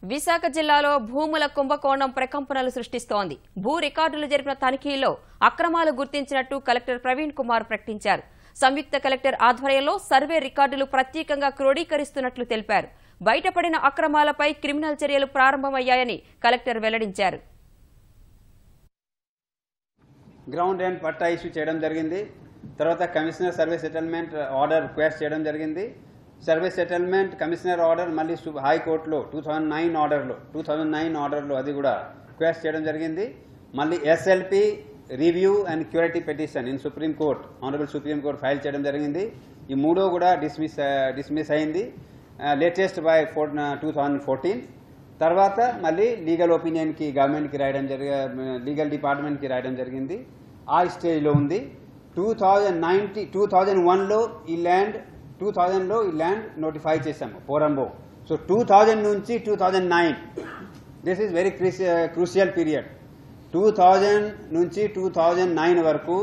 విశాఖ జిల్లాలో భూముల కుంభకోణం ప్రకంపనలు సృష్టిస్తోంది. భూ రికార్డులు జరిపిన తనిఖీల్లో అక్రమాలు గుర్తించినట్టు కలెక్టర్ ప్రవీణ్ కుమార్ ప్రకటించారు. సంయుక్త కలెక్టర్ ఆధ్వర్యంలో సర్వే రికార్డులు ప్రత్యేకంగా క్రోడీకరిస్తున్నట్లు తెలిపారు. బయటపడిన అక్రమాలపై క్రిమినల్ చర్యలు ప్రారంభమయ్యాయని కలెక్టర్ వెల్లడించారు. గ్రౌండ్ అండ్ పట్టా ఇష్యూ చేయడం జరిగింది. తర్వాత commissioner survey settlement order request చేయడం జరిగింది. సర్వే సెటిల్మెంట్ కమిషనర్ ఆర్డర్ మళ్ళీ హైకోర్టులో 2009 ఆర్డర్లో అది కూడా రిక్వెస్ట్ చేయడం జరిగింది. మళ్ళీ SLP review and curative petition in supreme court honourable supreme court file చేయడం జరిగింది. ఈ మూడో కూడా డిస్మిస్ అయింది లేటెస్ట్ బై 2014. తర్వాత మళ్ళీ లీగల్ ఒపీనియన్కి గవర్నమెంట్కి రాయడం లీగల్ డిపార్ట్మెంట్కి రాయడం జరిగింది. ఆ స్టేజ్లో ఉంది. 2001లో ఈ ల్యాండ్ 2000లో ఈ ల్యాండ్ నోటిఫై చేశాము పోరంబో. సో 2000 నుంచి 2009 this is very crucial period. 2000 నుంచి 2009 వరకు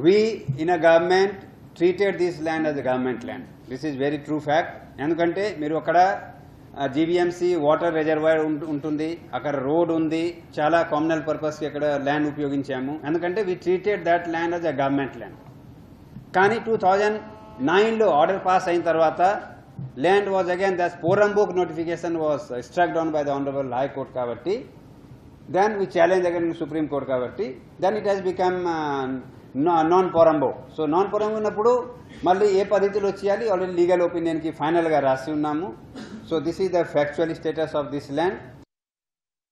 we in a government treated this land as a government land. This is very true fact. ఎందుకంటే మీరు అక్కడ జీవీఎంసీ వాటర్ రిజర్వాయర్ ఉంటుంది, అక్కడ రోడ్ ఉంది, చాలా కమ్యూనల్ పర్పస్కి అక్కడ ల్యాండ్ ఉపయోగించాము. ఎందుకంటే we treated that land as a government land. కానీ 2009లో ఆర్డర్ పాస్ అయిన తర్వాత land was again that poramboke notification was struck down by the honourable high court కాబట్టి then we challenge again supreme court కాబట్టి then it has become non porambo. So non porambo ఉన్నప్పుడు మళ్ళీ ఏ పద్ధతిలో చేయాలి ఆల్రెడీ లీగల్ ఒపీనియన్కి ఫైనల్గా రాసి ఉన్నాము. So this is the factual status of this land.